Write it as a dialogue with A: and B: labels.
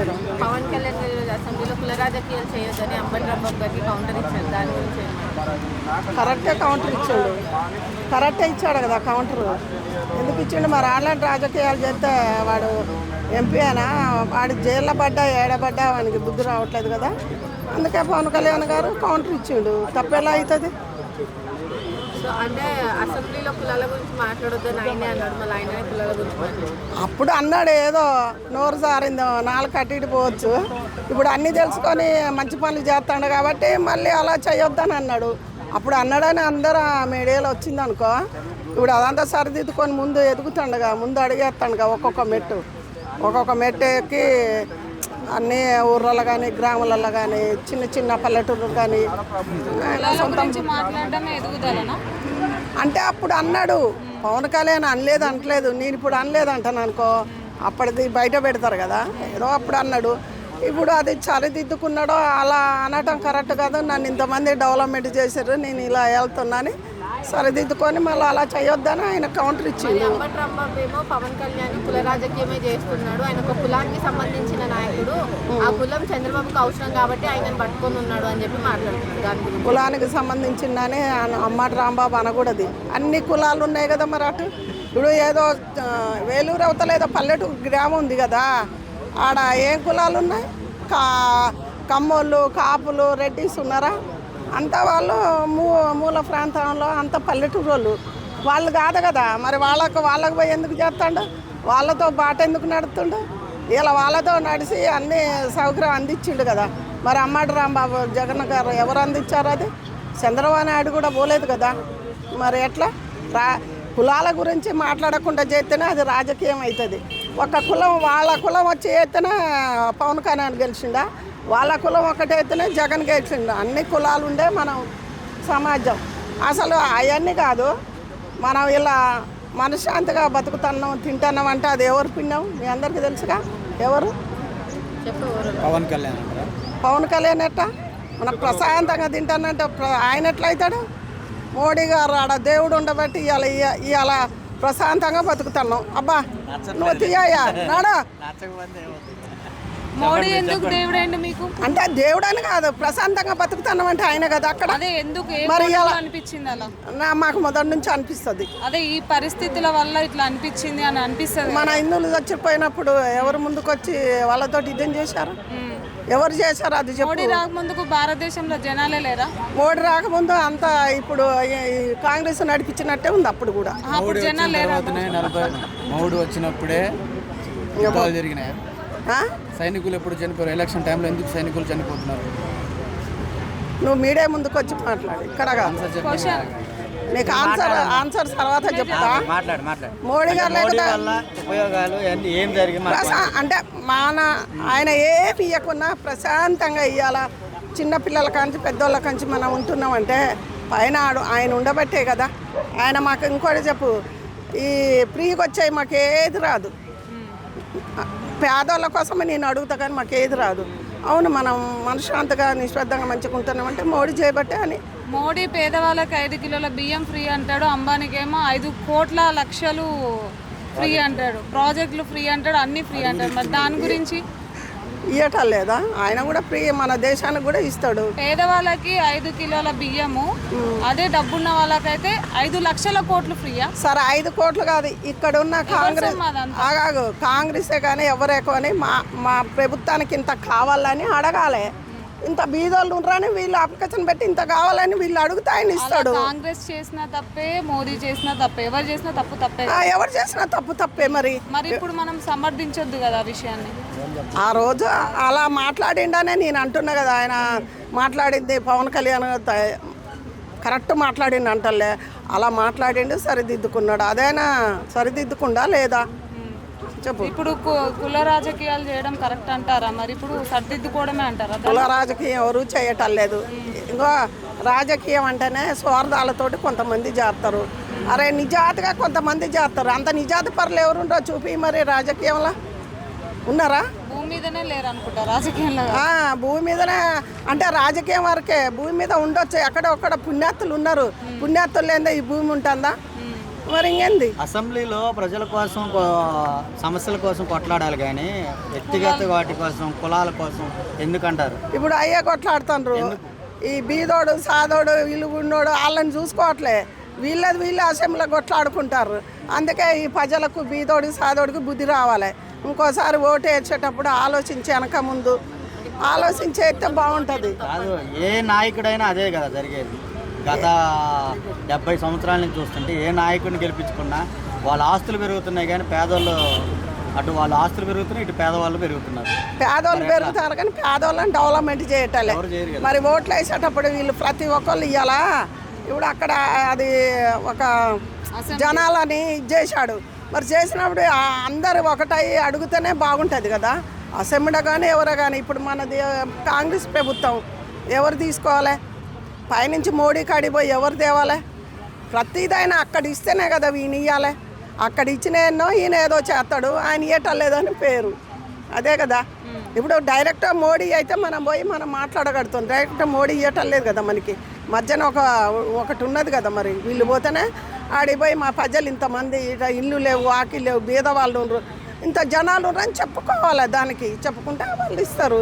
A: మీరు?
B: పవన్ కళ్యాణ్ గారు అసెంబ్లీలో కుల రాజకీయాలు చేయొద్దని అంబటి రాంబాబు గారికి కౌంటర్ ఇచ్చారు. దాని గురించి
A: కరెక్టే కౌంటర్ ఇచ్చాడు, కరెక్టే ఇచ్చాడు కదా కౌంటర్. ఎందుకు ఇచ్చిండు? మరి ఆన్లైన్ రాజకీయాలు చేస్తే వాడు ఎంపీ అయినా వాడి జైల్లో పడ్డా ఏడబడ్డా వానికి బుద్ధి రావట్లేదు కదా. అందుకే పవన్ కళ్యాణ్ గారు కౌంటర్ ఇచ్చిండు. తప్పెలా అవుతుంది?
B: సో అంటే అసెంబ్లీలో కులాల గురించి మాట్లాడొద్దని ఆయనే అన్నాడు, మళ్ళీ ఆయనే కులాల గురించి మాట్లాడు.
A: అప్పుడు అన్నాడు ఏదో నోరు సారిందో నాలుగు కట్టి పోవచ్చు. ఇప్పుడు అన్నీ తెలుసుకొని మంచి పనులు చేస్తాడు కాబట్టి మళ్ళీ అలా చేయొద్దని అన్నాడు. అప్పుడు అన్నాడని అందరూ మీడియాలో వచ్చింది అనుకో. ఇప్పుడు అదంతా సరిదిద్దుకొని ముందు ఎదుగుతుండగా, ముందు అడిగేస్తాడుగా. ఒక్కొక్క మెట్టు ఎక్కి అన్ని ఊర్లలో కానీ గ్రామాలలో కానీ చిన్న చిన్న పల్లెటూర్లు కానీ సొంతం అంటే అప్పుడు అన్నాడు. పవన్ కళ్యాణ్ అనలేదు. నేను ఇప్పుడు అనలేదు అంటాను అనుకో, అప్పటిది బయట పెడతారు కదా. ఏదో అప్పుడు అన్నాడు. ఇప్పుడు అది సరిదిద్దుకున్నాడో అలా అనటం కరెక్ట్ కాదు. నన్ను ఇంతమంది డెవలప్మెంట్ చేశారు, నేను ఇలా వెళ్తున్నాను, సరిదిద్దుకొని మళ్ళీ అలా చేయొద్దని ఆయన కౌంటర్ ఇచ్చిండు.
B: అంబటి రాంబాబు ఏమో పవన్ కళ్యాణ్ కుల రాజకీయమే చేస్తున్నాడు, ఆయన ఒక కులానికి సంబంధించిన నాయకుడు, ఆ కులం చంద్రబాబుకి అవసరం కాబట్టి ఆయనను పట్టుకొని ఉన్నాడు అని చెప్పి మాట్లాడుతున్నారు. దాని గురించి
A: కులానికి సంబంధించిందని అంబటి రాంబాబు అనకూడదు. అన్ని కులాలు ఉన్నాయి కదా. మరి అటు ఇప్పుడు ఏదో వేలూరు అవతల ఏదో పల్లెటూరు గ్రామం ఉంది కదా, ఆడ ఏం కులాలు ఉన్నాయి? కమ్మోళ్ళు, కాపులు, రెడ్డిస్ ఉన్నారా? అంతా వాళ్ళు మూల ప్రాంతంలో అంత పల్లెటూరు వాళ్ళు కాదు కదా. మరి వాళ్ళకు పోయి ఎందుకు చేస్తాడు? వాళ్ళతో బాట ఎందుకు నడుతుండు? ఇలా వాళ్ళతో నడిచి అన్ని సౌకర్యం అందించిండు కదా. మరి అంబటి రాంబాబు జగన్ గారు ఎవరు అందించారు? అది చంద్రబాబు నాయుడు కూడా పోలేదు కదా. మరి ఎట్లా కులాల గురించి మాట్లాడకుండా చేస్తేనే అది రాజకీయం అవుతుంది. ఒక కులం వాళ్ళ కులం వచ్చి చేస్తేనే పవన్ కళ్యాణ్ గెలిచిందా? వాళ్ళ కులం ఒకటైతేనే జగన్ గెలిచిండు. అన్ని కులాలు ఉండే మనం సమాజం. అసలు అవన్నీ కాదు. మనం ఇలా మనశ్శాంతిగా బతుకుతున్నాం, తింటున్నాం అంటే అది ఎవరు పుణ్యం? మీ అందరికీ తెలుసుగా. ఎవరు? పవన్ కళ్యాణ్ ఎట్టా మనకు ప్రశాంతంగా తింటానంటే ఆయన ఎట్లా అవుతాడు? మోడీ గారు ఆడ దేవుడు ఉండబట్టి ఇవాళ ప్రశాంతంగా బతుకుతున్నాం. అబ్బా నువ్వు తీయా నాడా.
B: మోడీ ఎందుకు దేవుడు అండి మీకు?
A: అంటే దేవుడు అని కాదు, ప్రశాంతంగా బతుకుతున్నాం అంటే ఆయన కదా. అక్కడ
B: మరి అనిపించింది అలా
A: మాకు మొదటి నుంచి అనిపిస్తుంది.
B: అదే ఈ పరిస్థితుల వల్ల ఇట్లా అనిపించింది అని అనిపిస్తుంది.
A: మన హిందువులు చచ్చిపోయినప్పుడు ఎవరు ముందుకు వచ్చి వాళ్ళతో యుద్ధం చేశారు? ఎవరు చేశారు? అది చెప్పు.
B: మోడీ రాకముందుకు భారతదేశంలో జనాలే లేరా?
A: మోడీ రాకముందు అంతా ఇప్పుడు కాంగ్రెస్ నడిపించినట్టే ఉంది. అప్పుడు కూడా
B: జనాలు లేరా?
C: మోడీ వచ్చినప్పుడే జరిగినాయి. సైనికులు ఎప్పుడు చనిపోయారు? ఎలక్షన్ టైంలో ఎందుకు సైనికులు చనిపోతున్నారు?
A: నువ్వు మీడియా ముందుకు వచ్చి మాట్లాడు. ఇక్కడ నీకు ఆన్సర్ తర్వాత చెప్తా. మోడీ గారు లేకపోతే అంటే ఆయన ఏమి ఇవ్వకున్నా ప్రశాంతంగా ఇవ్వాలా. చిన్నపిల్లల కాంచి పెద్దోళ్ళ కాంచి మనం ఉంటున్నామంటే పైన ఆయన ఉండబట్టే కదా. ఆయన మాకు ఇంకోటి చెప్పు, ఈ ఫ్రీకి వచ్చాయి మాకు ఏది రాదు. పేదోళ్ళ కోసమే నేను అడుగుతా కానీ మాకు ఏది రాదు. అవును, మనం మనశ్శాంతిగా నిశ్శబ్దంగా మంచిగా ఉంటున్నామంటే మోడీ చేయబట్టే అని.
B: మోడీ పేదవాళ్ళకి 5 కిలోల బియ్యం ఫ్రీ అంటాడు, అంబానీకేమో 5 కోట్ల లక్షలు ఫ్రీ అంటాడు, ప్రాజెక్టులు ఫ్రీ అంటాడు, అన్నీ ఫ్రీ అంటాడు. మరి దాని గురించి
A: ఇవ్వటం లేదా? ఆయన కూడా ఫ్రీ మన దేశానికి కూడా ఇస్తాడు.
B: పేదవాళ్ళకి 5 కిలోల బియ్యము, అదే డబ్బున్న వాళ్ళకైతే 5 లక్షల కోట్లు ఫ్రీయా?
A: సరే 5 కోట్లు కాదు, ఇక్కడ ఉన్న కాంగ్రెసే కానీ ఎవరే కానీ మా ప్రభుత్వానికి ఇంత కావాలని అడగాలి. ఇంత బీదోళ్ళు ఉన్నారని వీళ్ళు అప్లికేషన్ పెట్టి ఇంత కావాలని వీళ్ళు అడిగితే ఆయన ఇస్తాడు.
B: కాంగ్రెస్ చేసిన తప్పే, మోదీ చేసిన తప్పే, ఎవరు చేసిన తప్పే.
A: ఎవరు చేసినా తప్పే. మరి
B: ఇప్పుడు మనం సమర్థించొద్దు కదా ఆ విషయాన్ని.
A: ఆ రోజు అలా మాట్లాడిండనే నేను అంటున్నా కదా. ఆయన మాట్లాడింది పవన్ కళ్యాణ్ కరెక్ట్ మాట్లాడిండు అంటలే, అలా మాట్లాడిండు, సరిదిద్దుకున్నాడు. అదైనా సరిదిద్దుకుండా లేదా చెప్పు.
B: ఇప్పుడు కుల రాజకీయాలు చేయడం కరెక్ట్ అంటారా? మరి ఇప్పుడు సరిదిద్దుకోవడమే అంటారా?
A: కుల రాజకీయం ఎవరు చేయటం లేదు. ఇంకో రాజకీయం అంటేనే స్వార్థాలతోటి కొంతమంది చేస్తారు. అరే నిజాతిగా కొంతమంది చేస్తారు. అంత నిజాతి పరులు ఎవరుండో చూపి. మరి రాజకీయంలో ఉన్నారా?
B: భూమి మీదనే లేరు అనుకుంటా రాజకీయంలో.
A: భూమి మీదనే అంటే రాజకీయం వరకే. భూమి మీద ఉండొచ్చు, ఎక్కడొక్కడ పుణ్యాత్తులు ఉన్నారు. పుణ్యాత్తులు లేదా ఈ భూమి ఉంటుందా? మరి ఇంకేంది?
D: అసెంబ్లీలో ప్రజల కోసం సమస్యల కోసం కొట్లాడాలి కానీ వ్యక్తిగత వాటి కోసం కులాల కోసం ఎందుకంటారు?
A: ఇప్పుడు అయ్యే కొట్లాడుతుండ్రు. ఈ బీదోడు సాదోడు ఇల్లు ఉన్నోడు వాళ్ళని చూసుకోవట్లే, వీళ్ళే అసెంబ్లీలో కొట్లాడుకుంటారు. అందుకే ఈ ప్రజలకు బీదోడి సాదోడికి బుద్ధి రావాలి. ఇంకోసారి ఓటు వేసేటప్పుడు ఆలోచించి వెనక ముందు ఆలోచించేస్తే బాగుంటుంది.
D: కాదు, ఏ నాయకుడైనా అదే కదా జరిగేది. గత 70 సంవత్సరాల నుంచి చూస్తుంటే ఏ నాయకుడిని గెలిపించుకున్నా వాళ్ళ ఆస్తులు పెరుగుతున్నాయి కానీ పేదోళ్ళు, అటు వాళ్ళ ఆస్తులు పెరుగుతున్నాయి, ఇటు పేదవాళ్ళు పెరుగుతున్నారు.
A: పేదోళ్ళు పెరుగుతారు కానీ పేదోళ్ళని డెవలప్మెంట్ చేయటలే. మరి ఓట్లు వేసేటప్పుడు వీళ్ళు ప్రతి ఒక్కళ్ళు ఇవ్వాలా? ఇప్పుడు అక్కడ అది ఒక జనాలని చేశాడు. మరి చేసినప్పుడు అందరు ఒకటై అడుగుతూనే బాగుంటుంది కదా. అసెంబ్లీ కానీ ఎవరో కానీ ఇప్పుడు మనది కాంగ్రెస్ ప్రభుత్వం ఎవరు తీసుకోవాలి? పైనుంచి మోడీ కాడిపోయి ఎవరు తేవాలి? ప్రతిదైనా అక్కడ ఇస్తేనే కదా ఈయన ఇవ్వాలి. అక్కడ ఇచ్చిన ఎన్నో ఈయన ఏదో చేస్తాడు, ఆయన ఇవ్వటలేదని పేరు. అదే కదా. ఇప్పుడు డైరెక్ట్ మోడీ అయితే మనం పోయి మనం మాట్లాడగలుగుతాం. డైరెక్ట్ మోడీ ఇవ్వటం లేదు కదా మనకి. మధ్యన ఒకటి ఉన్నది కదా. మరి వీళ్ళు పోతేనే ఆడిపోయి మా ప్రజలు ఇంతమంది ఇల్లు లేవు, ఆకి లేవు, బీద వాళ్ళు ఇంత జనాలు అని చెప్పుకోవాలి. దానికి చెప్పుకుంటే వాళ్ళు ఇస్తారు.